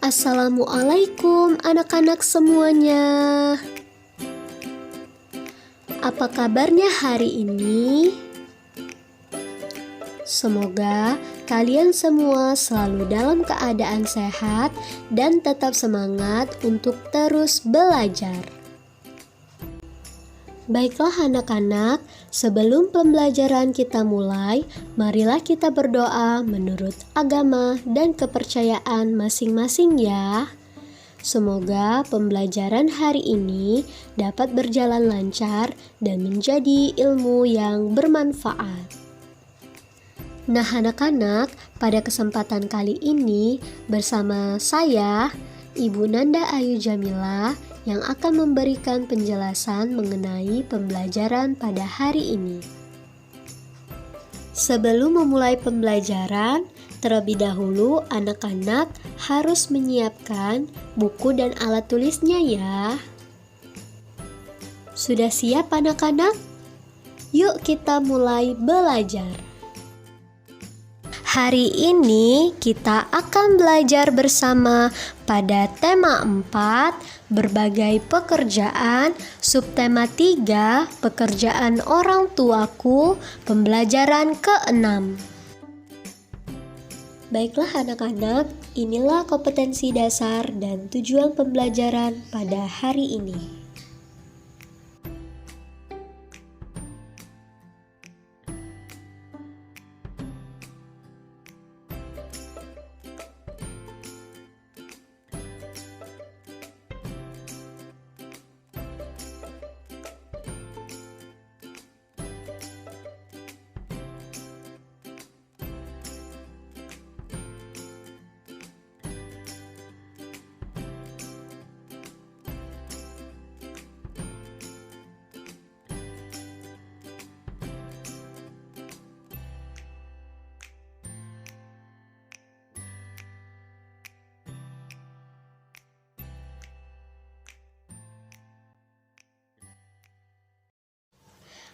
Assalamualaikum anak-anak semuanya. Apa kabarnya hari ini? Semoga kalian semua selalu dalam keadaan sehat dan tetap semangat untuk terus belajar. Baiklah anak-anak, sebelum pembelajaran kita mulai, marilah kita berdoa menurut agama dan kepercayaan masing-masing ya. Semoga pembelajaran hari ini dapat berjalan lancar dan menjadi ilmu yang bermanfaat. Nah anak-anak, pada kesempatan kali ini bersama saya, Ibu Nanda Ayu Jamila, yang akan memberikan penjelasan mengenai pembelajaran pada hari ini. Sebelum memulai pembelajaran, terlebih dahulu anak-anak harus menyiapkan buku dan alat tulisnya ya. Sudah siap anak-anak? Yuk kita mulai belajar. Hari ini kita akan belajar bersama pada tema 4, berbagai pekerjaan, subtema 3, pekerjaan orang tuaku, pembelajaran ke-6. Baiklah anak-anak, inilah kompetensi dasar dan tujuan pembelajaran pada hari ini.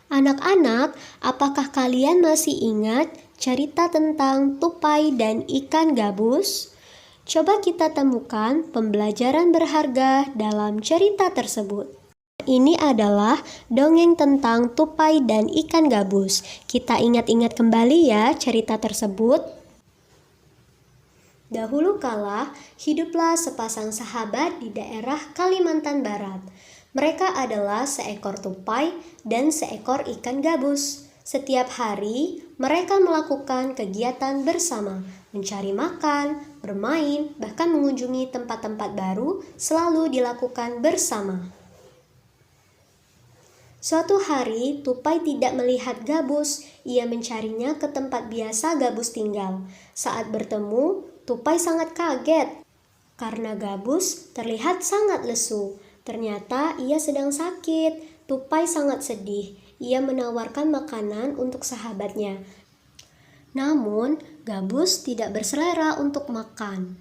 Anak-anak, apakah kalian masih ingat cerita tentang tupai dan ikan gabus? Coba kita temukan pembelajaran berharga dalam cerita tersebut. Ini adalah dongeng tentang tupai dan ikan gabus. Kita ingat-ingat kembali ya cerita tersebut. Dahulu kala, hiduplah sepasang sahabat di daerah Kalimantan Barat. Mereka adalah seekor tupai dan seekor ikan gabus. Setiap hari, mereka melakukan kegiatan bersama, mencari makan, bermain, bahkan mengunjungi tempat-tempat baru selalu dilakukan bersama. Suatu hari, tupai tidak melihat gabus. Ia mencarinya ke tempat biasa gabus tinggal. Saat bertemu, tupai sangat kaget karena gabus terlihat sangat lesu. Ternyata ia sedang sakit. Tupai sangat sedih. Ia menawarkan makanan untuk sahabatnya. Namun, gabus tidak berselera untuk makan.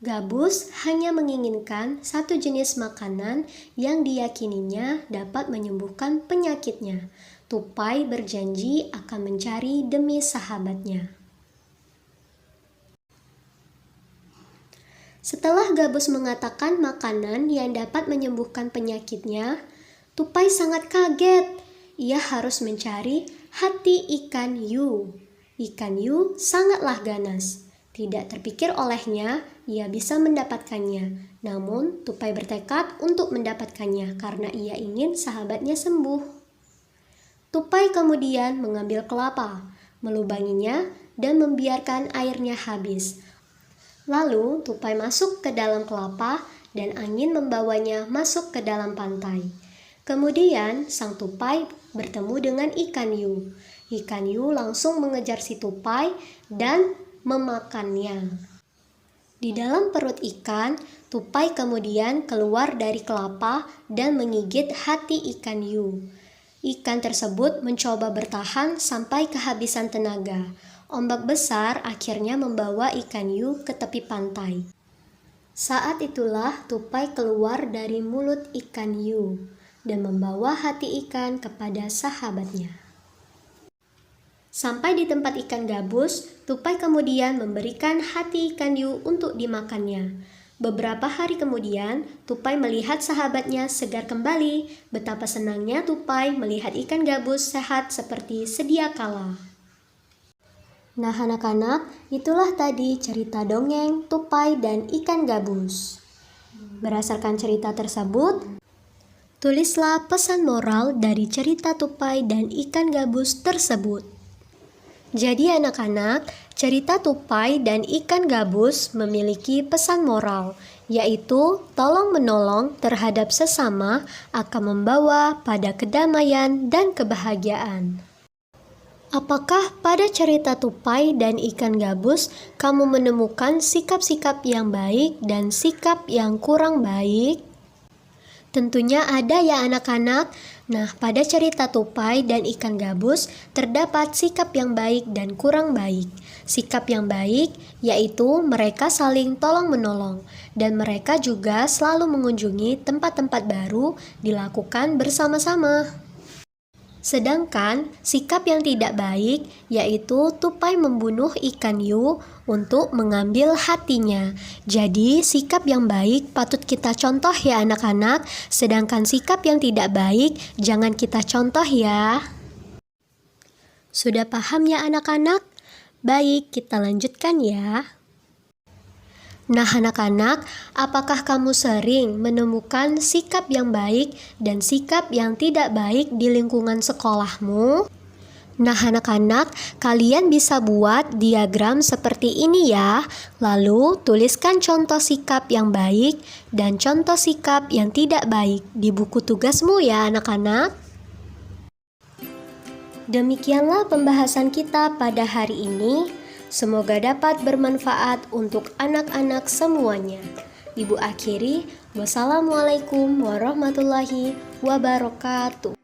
Gabus hanya menginginkan satu jenis makanan yang diyakininya dapat menyembuhkan penyakitnya. Tupai berjanji akan mencari demi sahabatnya. Setelah gabus mengatakan makanan yang dapat menyembuhkan penyakitnya, tupai sangat kaget. Ia harus mencari hati ikan hiu. Ikan hiu sangatlah ganas. Tidak terpikir olehnya ia bisa mendapatkannya. Namun tupai bertekad untuk mendapatkannya karena ia ingin sahabatnya sembuh. Tupai kemudian mengambil kelapa, melubanginya dan membiarkan airnya habis. Lalu tupai masuk ke dalam kelapa dan angin membawanya masuk ke dalam pantai. Kemudian sang tupai bertemu dengan ikan hiu. Ikan hiu langsung mengejar si tupai dan memakannya. Di dalam perut ikan, tupai kemudian keluar dari kelapa dan menggigit hati ikan hiu. Ikan tersebut mencoba bertahan sampai kehabisan tenaga. Ombak besar akhirnya membawa ikan hiu ke tepi pantai. Saat itulah tupai keluar dari mulut ikan hiu dan membawa hati ikan kepada sahabatnya. Sampai di tempat ikan gabus, tupai kemudian memberikan hati ikan hiu untuk dimakannya. Beberapa hari kemudian, tupai melihat sahabatnya segar kembali. Betapa senangnya tupai melihat ikan gabus sehat seperti sedia kala. Nah anak-anak, itulah tadi cerita dongeng tupai dan ikan gabus. Berdasarkan cerita tersebut, tulislah pesan moral dari cerita tupai dan ikan gabus tersebut. Jadi anak-anak, cerita tupai dan ikan gabus memiliki pesan moral, yaitu tolong-menolong terhadap sesama akan membawa pada kedamaian dan kebahagiaan. Apakah pada cerita tupai dan ikan gabus kamu menemukan sikap-sikap yang baik dan sikap yang kurang baik? Tentunya ada ya anak-anak. Nah, pada cerita tupai dan ikan gabus terdapat sikap yang baik dan kurang baik. Sikap yang baik yaitu mereka saling tolong-menolong dan mereka juga selalu mengunjungi tempat-tempat baru dilakukan bersama-sama. Sedangkan sikap yang tidak baik yaitu tupai membunuh ikan hiu untuk mengambil hatinya. Jadi sikap yang baik patut kita contoh ya anak-anak, sedangkan sikap yang tidak baik jangan kita contoh ya. Sudah paham ya anak-anak? Baik, kita lanjutkan ya. Nah anak-anak, apakah kamu sering menemukan sikap yang baik dan sikap yang tidak baik di lingkungan sekolahmu? Nah anak-anak, kalian bisa buat diagram seperti ini ya. Lalu tuliskan contoh sikap yang baik dan contoh sikap yang tidak baik di buku tugasmu ya anak-anak. Demikianlah pembahasan kita pada hari ini. Semoga dapat bermanfaat untuk anak-anak semuanya. Ibu akhiri, wassalamualaikum warahmatullahi wabarakatuh.